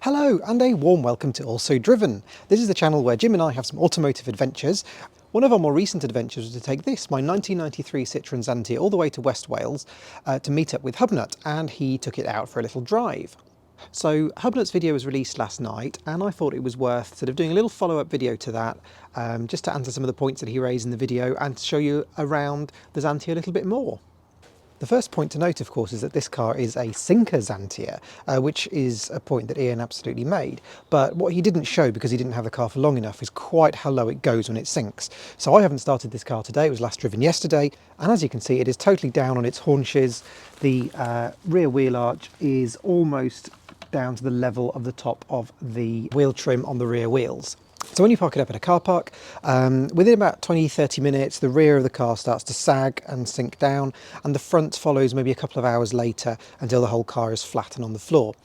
Hello and a warm welcome to Also Driven. This is the channel where Jim and I have some automotive adventures. One of our more recent adventures was to take my 1993 Citroen Xantia all the way to West Wales to meet up with HubNut, and he took it out for a little drive. So HubNut's video was released last night, and I thought it was worth sort of doing a little follow-up video to that, just to answer some of the points that he raised in the video and to show you around the Xantia a little bit more. The first point to note, of course, is that this car is a sinker Xantia, which is a point that Ian absolutely made. But what he didn't show, because he didn't have the car for long enough, is quite how low it goes when it sinks. So I haven't started this car today, it was last driven yesterday, and as you can see, it is totally down on its haunches. The rear wheel arch is almost down to the level of the top of the wheel trim on the rear wheels. So when you park it up in a car park, within about 20-30 minutes, the rear of the car starts to sag and sink down, and the front follows maybe a couple of hours later until the whole car is flat and on the floor.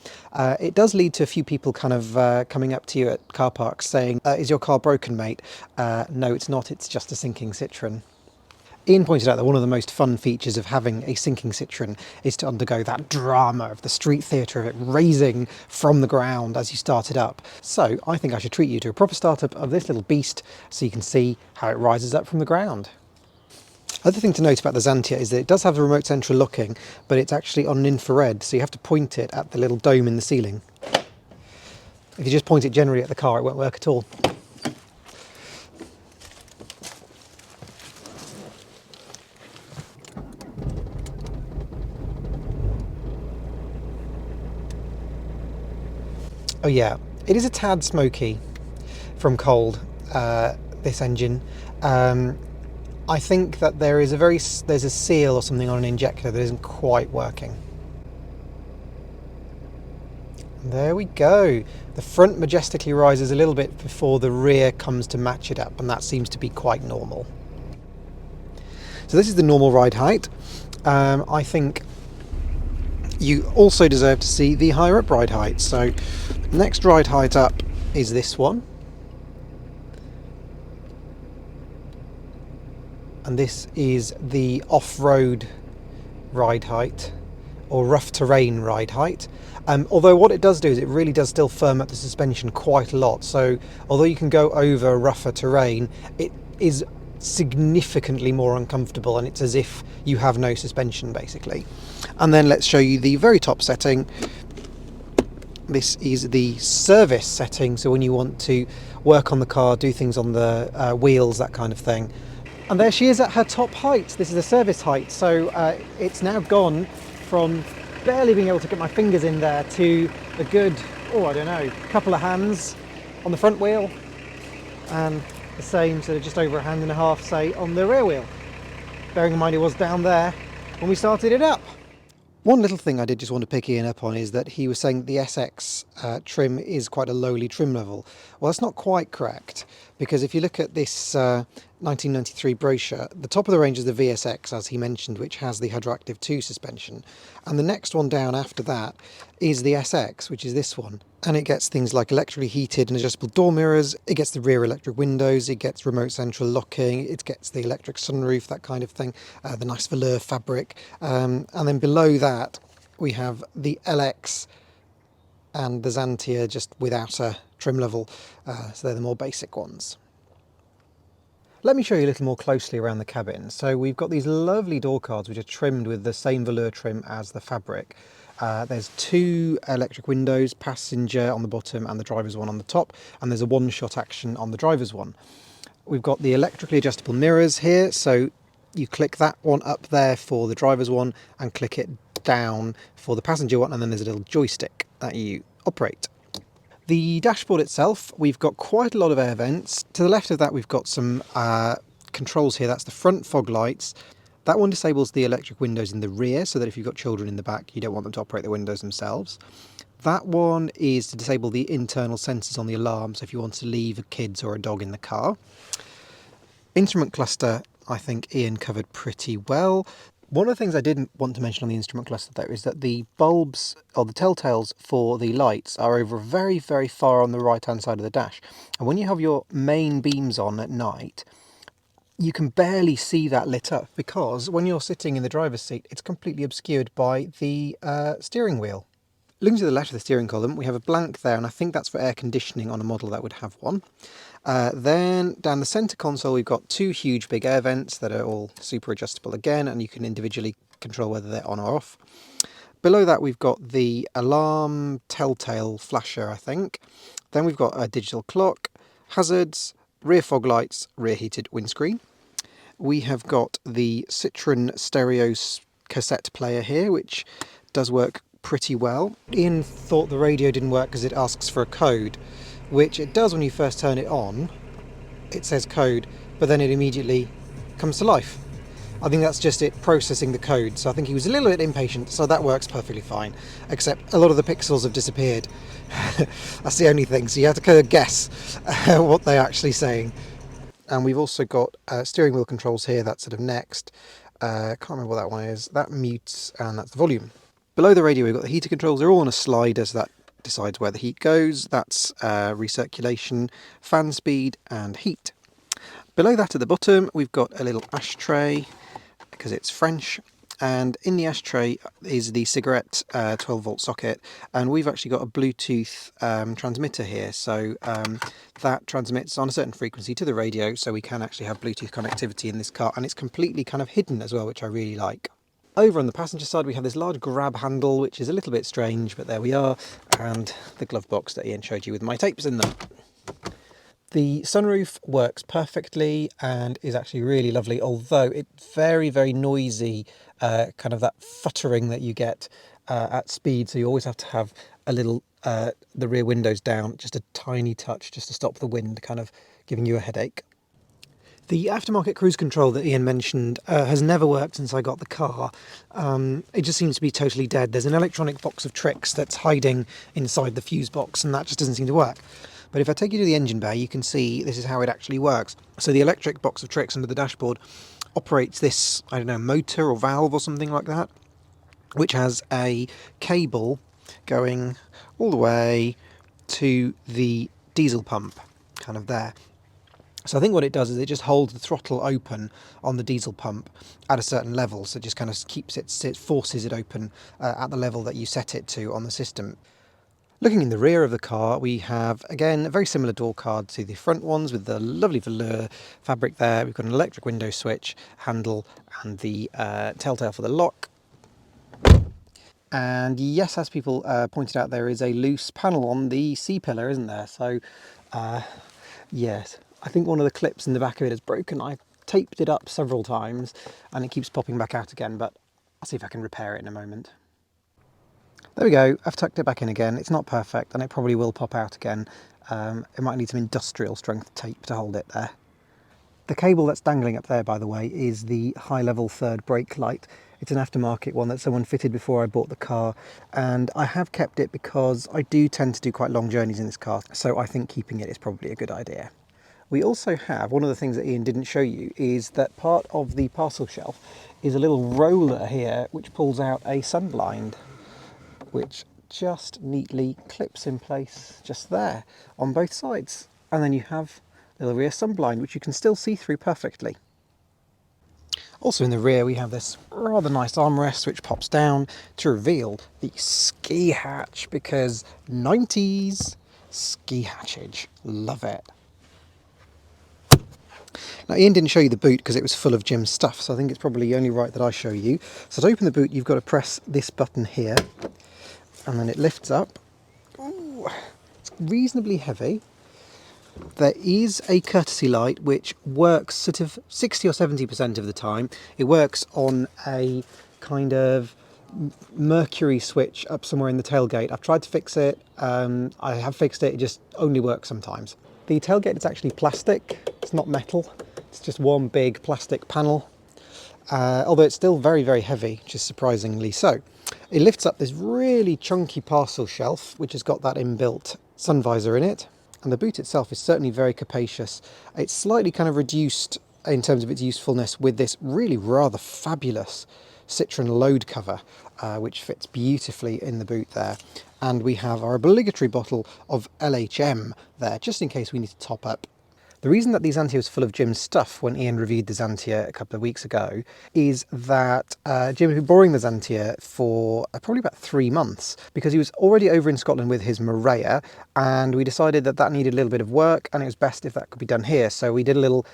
It does lead to a few people kind of coming up to you at car parks saying, is your car broken, mate? No, it's not, it's just a sinking Citroen. Ian pointed out that one of the most fun features of having a sinking Citroen is to undergo that drama of the street theatre of it raising from the ground as you start it up. So I think I should treat you to a proper startup of this little beast so you can see how it rises up from the ground. Other thing to note about the Xantia is that it does have a remote central locking, but it's actually on an infrared, so you have to point it at the little dome in the ceiling. If you just point it generally at the car, it won't work at all. Oh yeah, it is a tad smoky from cold, this engine. I think that there's a seal or something on an injector that isn't quite working. And there we go. The front majestically rises a little bit before the rear comes to match it up, and that seems to be quite normal. So this is the normal ride height. I think you also deserve to see the higher up ride height. So next ride height up is this one, and this is the off-road ride height or rough terrain ride height. Although what it does do is it really does still firm up the suspension quite a lot, so although you can go over rougher terrain, it is significantly more uncomfortable, and it's as if you have no suspension basically. And then let's show you the very top setting. This is the service setting, so when you want to work on the car, do things on the wheels, that kind of thing. And there she is at her top height. This is the service height, so it's now gone from barely being able to get my fingers in there to a good, I don't know, couple of hands on the front wheel, and the same sort of just over a hand and a half, say, on the rear wheel. Bearing in mind it was down there when we started it up. One little thing I did just want to pick Ian up on is that he was saying that the SX trim is quite a lowly trim level. Well, that's not quite correct, because if you look at this 1993 brochure, the top of the range is the VSX, as he mentioned, which has the Hydroactive 2 suspension, and the next one down after that is the SX, which is this one, and it gets things like electrically heated and adjustable door mirrors, it gets the rear electric windows, it gets remote central locking, it gets the electric sunroof, that kind of thing, the nice velour fabric, and then below that we have the LX and the Xantia just without a trim level, so they're the more basic ones. Let me show you a little more closely around the cabin. So we've got these lovely door cards which are trimmed with the same velour trim as the fabric. There's two electric windows, passenger on the bottom and the driver's one on the top, and there's a one-shot action on the driver's one. We've got the electrically adjustable mirrors here, so you click that one up there for the driver's one and click it down for the passenger one, and then there's a little joystick that you operate. The dashboard itself, we've got quite a lot of air vents. To the left of that we've got some controls here. That's the front fog lights. That one disables the electric windows in the rear, so that if you've got children in the back you don't want them to operate the windows themselves. That one is to disable the internal sensors on the alarm, so if you want to leave kids or a dog in the car. Instrument cluster, I think Ian covered pretty well. One of the things I didn't want to mention on the instrument cluster though is that the bulbs, or the telltales for the lights, are over very, very far on the right hand side of the dash. And when you have your main beams on at night, you can barely see that lit up, because when you're sitting in the driver's seat it's completely obscured by the steering wheel. Looking to the left of the steering column, we have a blank there, and I think that's for air conditioning on a model that would have one. Then down the centre console, we've got two huge big air vents that are all super adjustable again, and you can individually control whether they're on or off. Below that, we've got the alarm telltale flasher, I think. Then we've got a digital clock, hazards, rear fog lights, rear heated windscreen. We have got the Citroen stereo cassette player here, which does work pretty well. Ian thought the radio didn't work because it asks for a code, which it does when you first turn it on. It says code, but then it immediately comes to life. I think that's just it processing the code, so I think he was a little bit impatient, so that works perfectly fine. Except a lot of the pixels have disappeared. That's the only thing, so you have to kind of guess what they're actually saying. And we've also got steering wheel controls here, that's sort of next. Can't remember what that one is. That mutes, and that's the volume. Below the radio, we've got the heater controls. They're all on a slider, so that decides where the heat goes. That's recirculation, fan speed, and heat. Below that at the bottom, we've got a little ashtray, because it's French. And in the ashtray is the cigarette 12-volt socket, and we've actually got a Bluetooth transmitter here, so that transmits on a certain frequency to the radio, so we can actually have Bluetooth connectivity in this car, and it's completely kind of hidden as well, which I really like. Over on the passenger side, we have this large grab handle, which is a little bit strange, but there we are, and the glove box that Ian showed you with my tapes in them. The sunroof works perfectly and is actually really lovely, although it's very, very noisy, kind of that futtering that you get at speed, so you always have to have a little, the rear windows down, just a tiny touch, just to stop the wind kind of giving you a headache. The aftermarket cruise control that Ian mentioned has never worked since I got the car. It just seems to be totally dead. There's an electronic box of tricks that's hiding inside the fuse box, and that just doesn't seem to work. But if I take you to the engine bay, you can see this is how it actually works. So the electric box of tricks under the dashboard operates this, I don't know, motor or valve or something like that, which has a cable going all the way to the diesel pump, kind of there. So I think what it does is it just holds the throttle open on the diesel pump at a certain level, so it just kind of keeps it forces it open at the level that you set it to on the system. Looking in the rear of the car, we have, again, a very similar door card to the front ones with the lovely velour fabric there. We've got an electric window switch, handle, and the telltale for the lock. And yes, as people pointed out, there is a loose panel on the C-pillar, isn't there? So, yes, I think one of the clips in the back of it is broken. I've taped it up several times, and it keeps popping back out again, but I'll see if I can repair it in a moment. There we go, I've tucked it back in again. It's not perfect, and it probably will pop out again. It might need some industrial strength tape to hold it there. The cable that's dangling up there, by the way, is the high-level third brake light. It's an aftermarket one that someone fitted before I bought the car, and I have kept it because I do tend to do quite long journeys in this car, so I think keeping it is probably a good idea. We also have, one of the things that Ian didn't show you, is that part of the parcel shelf is a little roller here which pulls out a sunblind, which just neatly clips in place just there on both sides. And then you have a little rear sunblind, which you can still see through perfectly. Also in the rear, we have this rather nice armrest, which pops down to reveal the ski hatch, because 90s ski hatchage. Love it. Now, Ian didn't show you the boot because it was full of Jim's stuff, so I think it's probably only right that I show you. So to open the boot, you've got to press this button here, and then it lifts up. Ooh, it's reasonably heavy. There is a courtesy light which works sort of 60 or 70% of the time. It works on a kind of mercury switch up somewhere in the tailgate. I've tried to fix it. I have fixed it. It just only works sometimes. The tailgate is actually plastic. It's not metal. It's just one big plastic panel. Although it's still very, very heavy, which is surprisingly so. It lifts up this really chunky parcel shelf, which has got that inbuilt sun visor in it. And the boot itself is certainly very capacious. It's slightly kind of reduced in terms of its usefulness with this really rather fabulous Citroen load cover, which fits beautifully in the boot there. And we have our obligatory bottle of LHM there, just in case we need to top up. The reason that the Xantia was full of Jim's stuff when Ian reviewed the Xantia a couple of weeks ago is that Jim had been borrowing the Xantia for probably about 3 months, because he was already over in Scotland with his Maria, and we decided that that needed a little bit of work and it was best if that could be done here. So we did a little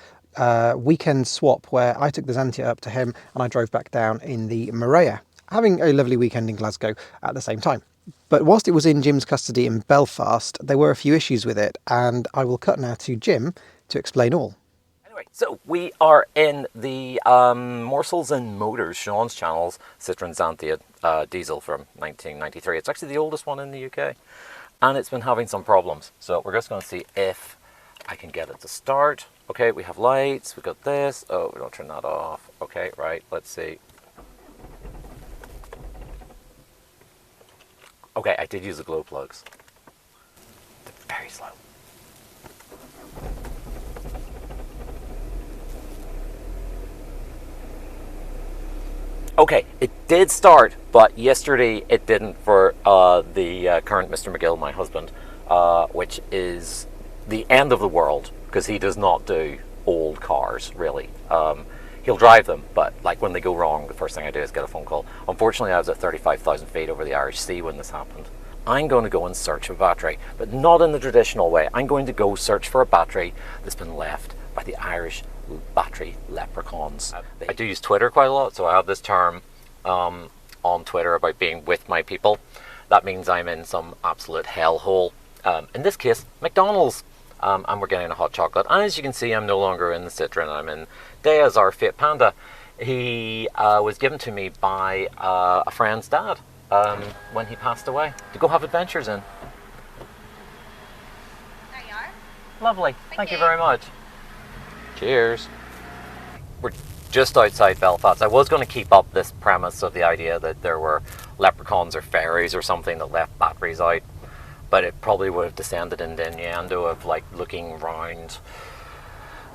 weekend swap where I took the Xantia up to him and I drove back down in the Maria, having a lovely weekend in Glasgow at the same time. But whilst it was in Jim's custody in Belfast, there were a few issues with it, and I will cut now to Jim to explain all. Anyway, so we are in the Morsels and Motors, Sean's channel's Citroen Xantia diesel from 1993. It's actually the oldest one in the UK, and it's been having some problems. So we're just going to see if I can get it to start. Okay, we have lights, we've got this. Oh, we don't turn that off. Okay, right, let's see. Okay, I did use the glow plugs. They're very slow. Okay, it did start, but yesterday it didn't for the current Mr. McGill, my husband, which is the end of the world, because he does not do old cars, really. He'll drive them, but like when they go wrong, the first thing I do is get a phone call. Unfortunately, I was at 35,000 feet over the Irish Sea when this happened. I'm going to go in search of a battery, but not in the traditional way. I'm going to go search for a battery that's been left by the Irish battery leprechauns. I do use Twitter quite a lot, so I have this term on Twitter about being with my people. That means I'm in some absolute hellhole. In this case, McDonald's. And we're getting a hot chocolate. And as you can see, I'm no longer in the Citroen. I'm in Dea's, our Fiat Panda. He was given to me by a friend's dad when he passed away to go have adventures in. There you are. Lovely. Thank you very much. Cheers. We're just outside Belfast. I was going to keep up this premise of the idea that there were leprechauns or fairies or something that left batteries out, but it probably would have descended into innuendo of like looking round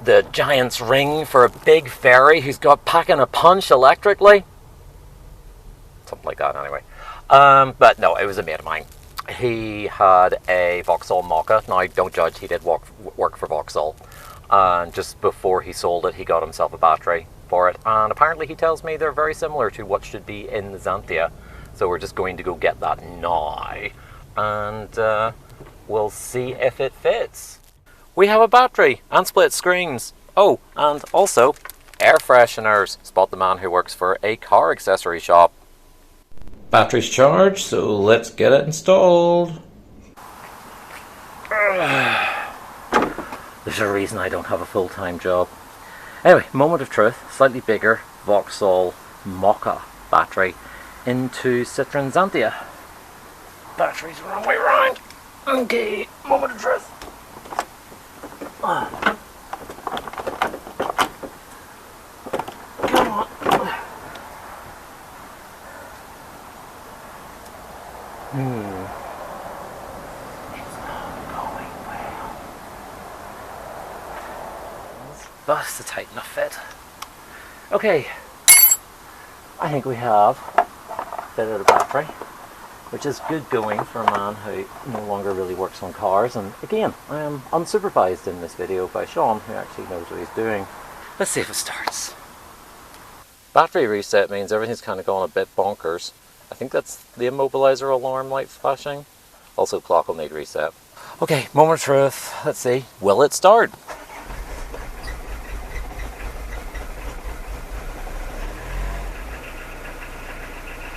the Giant's Ring for a big fairy who's got packing a punch electrically. Something like that anyway. But no, it was a mate of mine. He had a Vauxhall Mokka. Now, don't judge, he did work for Vauxhall. And just before he sold it, he got himself a battery for it. And apparently he tells me they're very similar to what should be in the Xantia. So we're just going to go get that now. And we'll see if it fits. We have a battery and split screens. Oh, and also air fresheners. Spot the man who works for a car accessory shop. Battery's charged, so let's get it installed. There's a reason I don't have a full-time job. Anyway, moment of truth. Slightly bigger Vauxhall Mokka battery into Citroen Xantia. Battery's the wrong way around. Okay, moment of truth. Come on. It's not going well. That's the tight enough fit. Okay, I think we have fitted a battery, which is good going for a man who no longer really works on cars. And again, I am unsupervised in this video by Sean, who actually knows what he's doing. Let's see if it starts. Battery reset means everything's kind of gone a bit bonkers. I think that's the immobilizer alarm light flashing. Also, clock will need reset. Okay, moment of truth. Let's see. Will it start?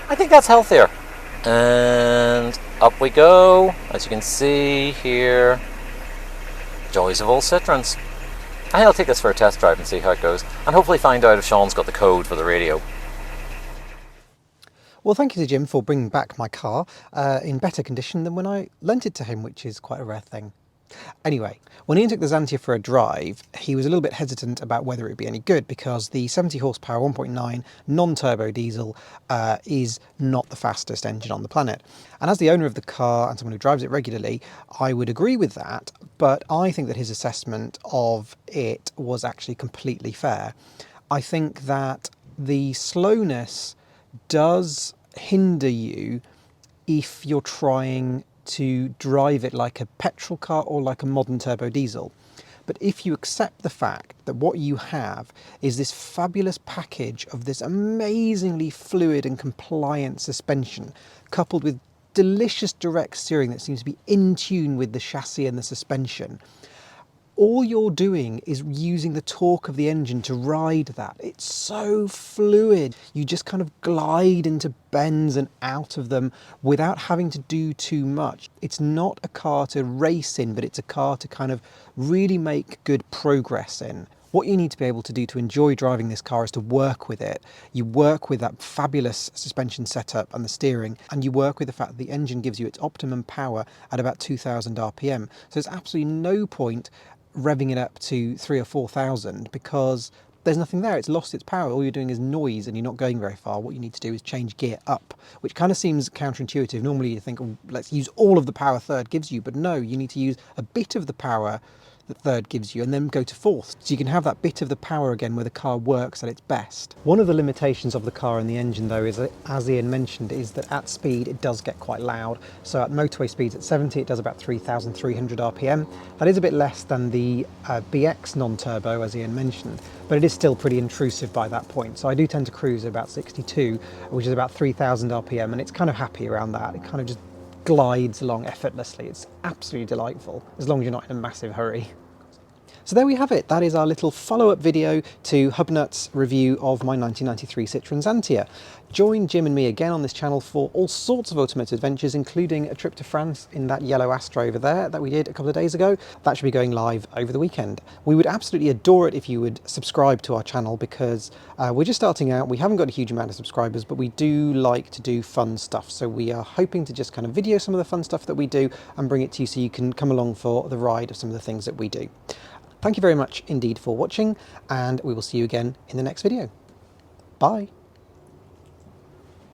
I think that's healthier. And up we go. As you can see here, joys of all Citroens. I think I'll take this for a test drive and see how it goes, and hopefully find out if Sean's got the code for the radio. Well, thank you to Jim for bringing back my car in better condition than when I lent it to him, which is quite a rare thing. Anyway, when Ian took the Xantia for a drive, he was a little bit hesitant about whether it would be any good, because the 70 horsepower 1.9 non-turbo diesel is not the fastest engine on the planet. And as the owner of the car and someone who drives it regularly, I would agree with that, but I think that his assessment of it was actually completely fair. I think that the slowness does hinder you if you're trying to drive it like a petrol car or like a modern turbo diesel. But if you accept the fact that what you have is this fabulous package of this amazingly fluid and compliant suspension, coupled with delicious direct steering that seems to be in tune with the chassis and the suspension, all you're doing is using the torque of the engine to ride that. It's so fluid. You just kind of glide into bends and out of them without having to do too much. It's not a car to race in, but it's a car to kind of really make good progress in. What you need to be able to do to enjoy driving this car is to work with it. You work with that fabulous suspension setup and the steering, and you work with the fact that the engine gives you its optimum power at about 2,000 RPM. So there's absolutely no point revving it up to 3,000 or 4,000 because there's nothing there. It's lost its power. All you're doing is noise and you're not going very far. What you need to do is change gear up, which kind of seems counterintuitive. Normally you think, oh, let's use all of the power third gives you, but no, you need to use a bit of the power that third gives you and then go to fourth, so you can have that bit of the power again where the car works at its best. One of the limitations of the car and the engine though is that, as Ian mentioned, is that at speed it does get quite loud. So at motorway speeds at 70 it does about 3,300 RPM. That is a bit less than the BX non-turbo, as Ian mentioned, but it is still pretty intrusive by that point. So I do tend to cruise at about 62, which is about 3,000 RPM, and it's kind of happy around that. It kind of just glides along effortlessly. It's absolutely delightful, as long as you're not in a massive hurry. So there we have it. That is our little follow-up video to HubNut's review of my 1993 Citroen Xantia. Join Jim and me again on this channel for all sorts of automotive adventures, including a trip to France in that yellow Astra over there that we did a couple of days ago. That should be going live over the weekend. We would absolutely adore it if you would subscribe to our channel, because we're just starting out. We haven't got a huge amount of subscribers, but we do like to do fun stuff. So we are hoping to just kind of video some of the fun stuff that we do and bring it to you so you can come along for the ride of some of the things that we do. Thank you very much indeed for watching, and we will see you again in the next video. Bye.